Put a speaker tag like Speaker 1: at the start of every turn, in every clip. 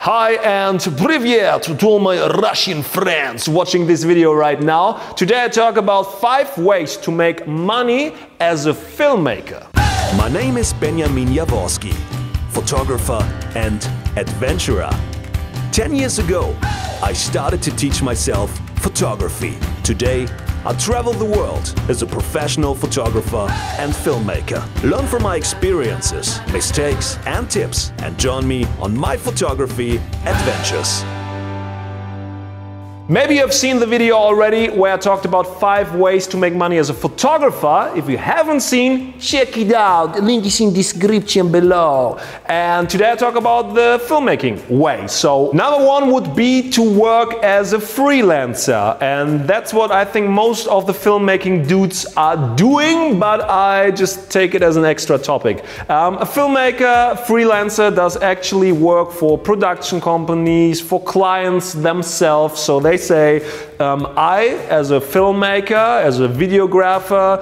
Speaker 1: Hi and привет to all my Russian friends watching this video right now. Today I talk about 5 ways to make money as a filmmaker.
Speaker 2: My name is Benjamin Jaworskyj, photographer and adventurer. 10 years ago, I started to teach myself photography. Today, I travel the world as a professional photographer and filmmaker. Learn from my experiences, mistakes and tips and join me on my photography adventures.
Speaker 1: Maybe you've seen the video already where I talked about 5 ways to make money as a photographer. If you haven't seen, check it out. The link is in the description below. And today I talk about the filmmaking way. So number 1 would be to work as a freelancer. And that's what I think most of the filmmaking dudes are doing, but I just take it as an extra topic. A filmmaker, freelancer does actually work for production companies, for clients themselves. So they say, I, as a filmmaker, as a videographer,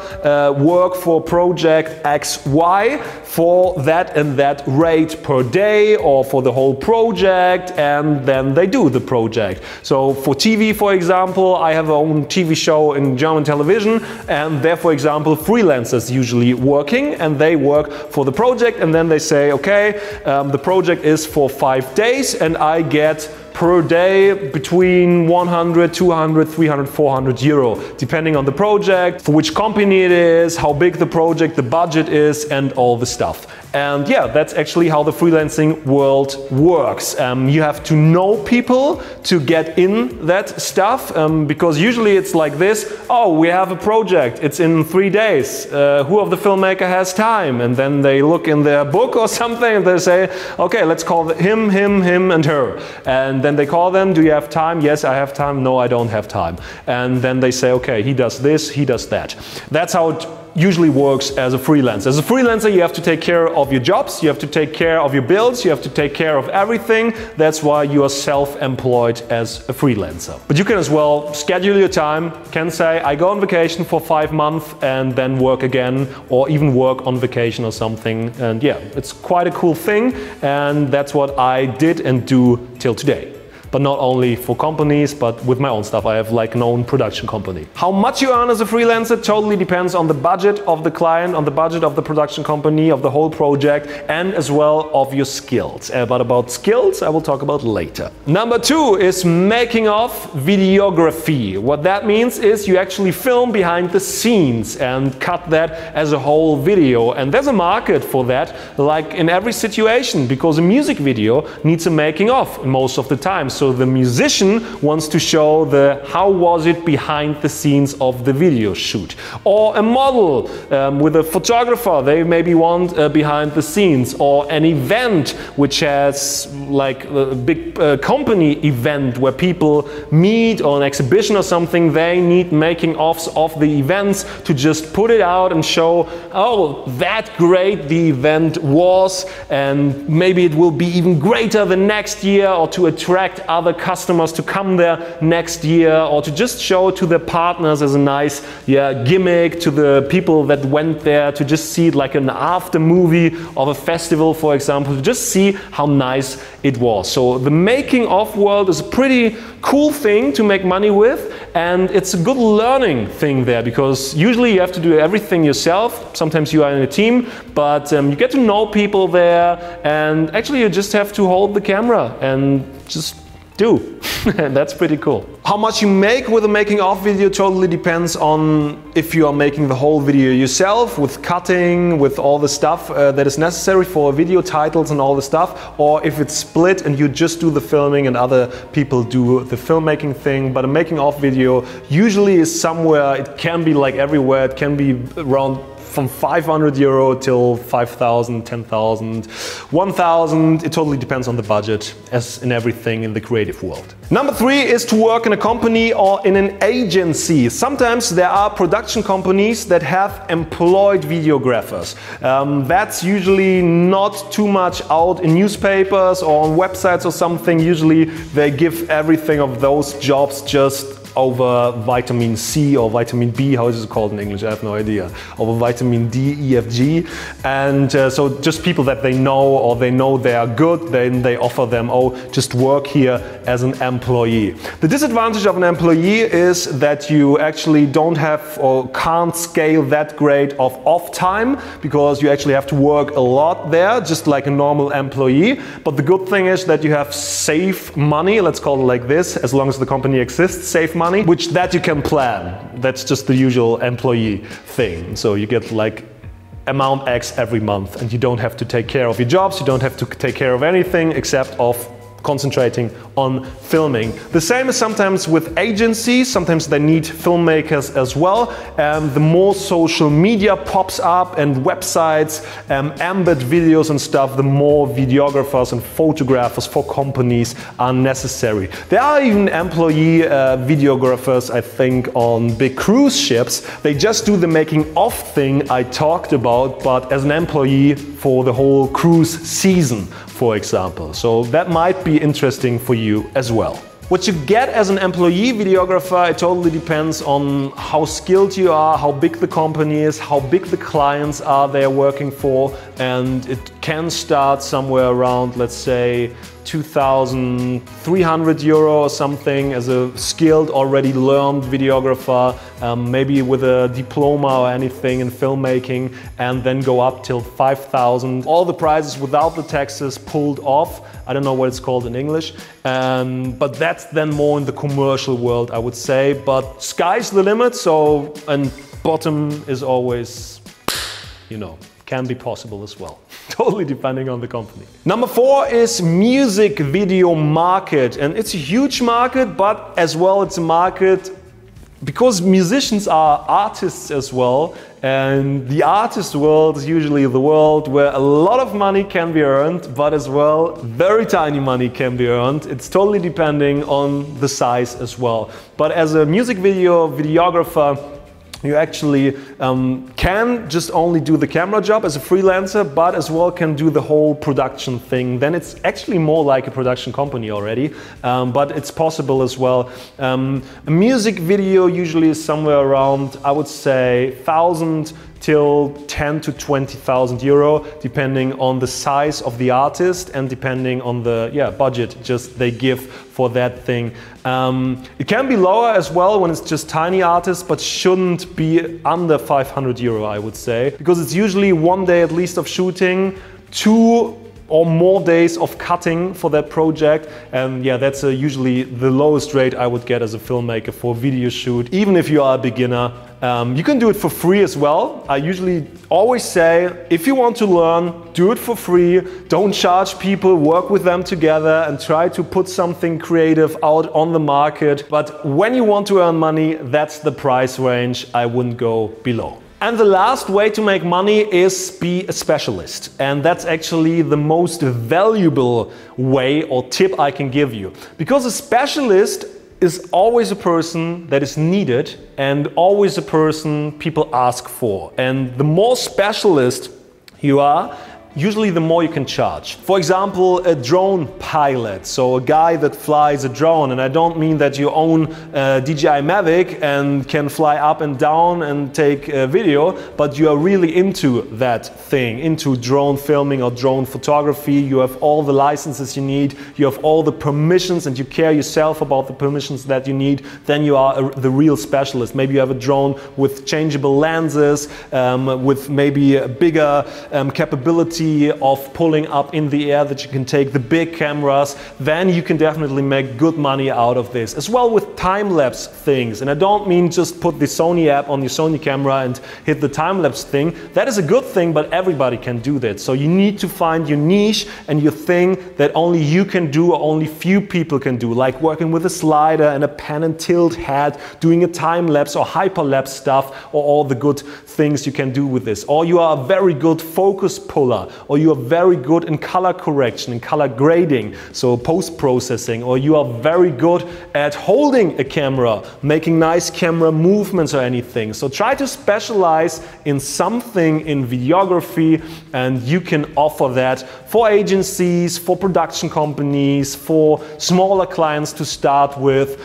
Speaker 1: work for project XY for that and that rate per day or for the whole project, and then they do the project. So for TV, for example, I have my own TV show in German television, and there, for example, freelancers usually working, and they work for the project, and then they say, okay, the project is for 5 days, and I get per day between 100, 200, 300, 400 euro, depending on the project, for which company it is, how big the project, the budget is, and all the stuff. And yeah, that's actually how the freelancing world works. You have to know people to get in that stuff, because usually it's like this: oh, we have a project, it's in 3 days, who of the filmmaker has time? And then they look in their book or something and they say, okay, let's call him, and her. And then they call them, do you have time? Yes, I have time. No, I don't have time. And then they say, okay, he does this, he does that. That's how it usually works as a freelancer. As a freelancer, you have to take care of your jobs, you have to take care of your bills, you have to take care of everything. That's why you are self-employed as a freelancer. But you can as well schedule your time, can say, I go on vacation for 5 months and then work again, or even work on vacation or something. And yeah, it's quite a cool thing, and that's what I did and do till today. But not only for companies, but with my own stuff. I have like an own production company. How much you earn as a freelancer totally depends on the budget of the client, on the budget of the production company, of the whole project, and as well of your skills. But about skills, I will talk about later. Number 2 is making of videography. What that means is you actually film behind the scenes and cut that as a whole video. And there's a market for that, like in every situation, because a music video needs a making of most of the time. So the musician wants to show how was it behind the scenes of the video shoot. Or a model with a photographer, they maybe want behind the scenes. Or an event which has like a big company event where people meet, or an exhibition or something, they need making offs of the events to just put it out and show, oh, that great the event was, and maybe it will be even greater the next year, or to attract other customers to come there next year, or to just show to the partners as a nice gimmick to the people that went there, to just see it like an after movie of a festival, for example, to just see how nice it was. So the making of world is a pretty cool thing to make money with, and it's a good learning thing there, because usually you have to do everything yourself. Sometimes you are in a team, but you get to know people there, and actually you just have to hold the camera and just do. And that's pretty cool. How much you make with a making of video totally depends on if you are making the whole video yourself, with cutting, with all the stuff that is necessary for video, titles and all the stuff, or if it's split and you just do the filming and other people do the filmmaking thing. But a making of video usually is somewhere, it can be like everywhere, it can be around from 500 euro till 5,000, 10,000, 1,000. It totally depends on the budget, as in everything in the creative world. Number 3 is to work in a company or in an agency. Sometimes there are production companies that have employed videographers. That's usually not too much out in newspapers or on websites or something. Usually they give everything of those jobs just over vitamin C or vitamin B, how is it called in English? I have no idea. Over vitamin D, E, F, G. And so just people that they know or they know they are good, then they offer them, oh, just work here as an employee. The disadvantage of an employee is that you actually don't have or can't scale that great of off time, because you actually have to work a lot there, just like a normal employee. But the good thing is that you have safe money, let's call it like this, as long as the company exists, safe money, which that you can plan. That's just the usual employee thing. So you get like amount X every month, and you don't have to take care of your jobs, you don't have to take care of anything except of concentrating on filming. The same is sometimes with agencies. Sometimes they need filmmakers as well. The more social media pops up and websites, embed videos and stuff, the more videographers and photographers for companies are necessary. There are even employee videographers, I think, on big cruise ships. They just do the making of thing I talked about, but as an employee for the whole cruise season, for example. So that might be interesting for you as well. What you get as an employee videographer, it totally depends on how skilled you are, how big the company is, how big the clients are they're working for, and it can start somewhere around, let's say, 2,300 euro or something as a skilled, already learned videographer, maybe with a diploma or anything in filmmaking, and then go up till 5,000. All the prices without the taxes pulled off. I don't know what it's called in English, but that's then more in the commercial world, I would say. But sky's the limit, so, and bottom is always, you know, can be possible as well. Totally depending on the company. Number 4 is music video market, and it's a huge market, but as well it's a market because musicians are artists as well, and the artist world is usually the world where a lot of money can be earned, but as well very tiny money can be earned. It's totally depending on the size as well. But as a music video videographer, you actually can just only do the camera job as a freelancer, but as well can do the whole production thing. Then it's actually more like a production company already, but it's possible as well. A music video usually is somewhere around, I would say, 1,000 till 10 to 20,000 euro, depending on the size of the artist and depending on the budget just they give for that thing. It can be lower as well when it's just tiny artists, but shouldn't be under 500 euro, I would say, because it's usually 1 day at least of shooting, 2 or more days of cutting for that project, and yeah, that's usually the lowest rate I would get as a filmmaker for a video shoot, even if you are a beginner. You can do it for free as well. I usually always say, if you want to learn, do it for free. Don't charge people, work with them together and try to put something creative out on the market. But when you want to earn money, that's the price range I wouldn't go below. And the last way to make money is be a specialist. And that's actually the most valuable way or tip I can give you. Because a specialist is always a person that is needed and always a person people ask for. And the more specialist you are, usually the more you can charge. For example, a drone pilot, so a guy that flies a drone, and I don't mean that you own a DJI Mavic and can fly up and down and take a video, but you are really into that thing, into drone filming or drone photography. You have all the licenses you need, you have all the permissions, and you care yourself about the permissions that you need. Then you are the real specialist. Maybe you have a drone with changeable lenses, with maybe a bigger capability of pulling up in the air that you can take the big cameras. Then you can definitely make good money out of this. As well with time-lapse things. And I don't mean just put the Sony app on your Sony camera and hit the time-lapse thing. That is a good thing, but everybody can do that. So you need to find your niche and your thing that only you can do or only few people can do. Like working with a slider and a pan and tilt head, doing a time-lapse or hyperlapse stuff, or all the good things you can do with this. Or you are a very good focus puller. or you are very good in color correction, in color grading, so post-processing, or you are very good at holding a camera, making nice camera movements or anything. So try to specialize in something in videography, and you can offer that for agencies, for production companies, for smaller clients to start with,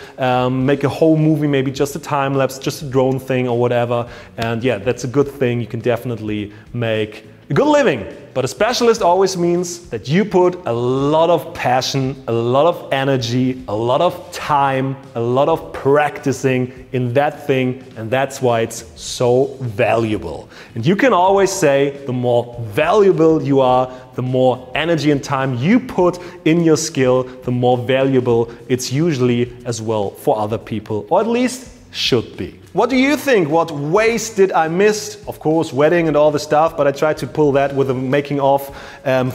Speaker 1: make a whole movie, maybe just a time lapse, just a drone thing or whatever. And yeah, that's a good thing. You can definitely make a good living. But a specialist always means that you put a lot of passion, a lot of energy, a lot of time, a lot of practicing in that thing, and that's why it's so valuable. And you can always say the more valuable you are, the more energy and time you put in your skill, the more valuable it's usually as well for other people, or at least should be. What do you think? What ways did I miss? Of course, wedding and all the stuff, but I tried to pull that with a making of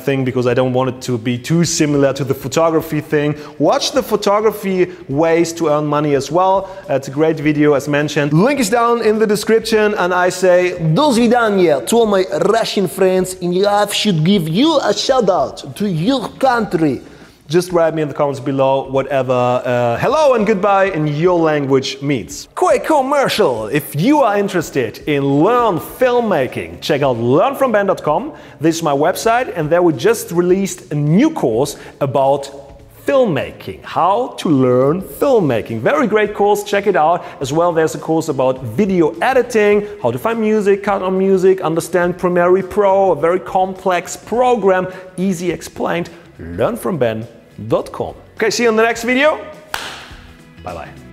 Speaker 1: thing because I don't want it to be too similar to the photography thing. Watch the photography ways to earn money as well. It's a great video as mentioned. Link is down in the description, and I say
Speaker 3: До свидания to all my Russian friends in life. Should give you a shout out to your country.
Speaker 1: Just write me in the comments below whatever hello and goodbye in your language means. Quick commercial! If you are interested in learn filmmaking, check out learnfromben.com. This is my website, and there we just released a new course about filmmaking, how to learn filmmaking. Very great course, check it out. As well, there's a course about video editing, how to find music, cut on music, understand Premiere Pro, a very complex program, easy explained. Learnfromben.com. Okay, see you in the next video. Bye bye.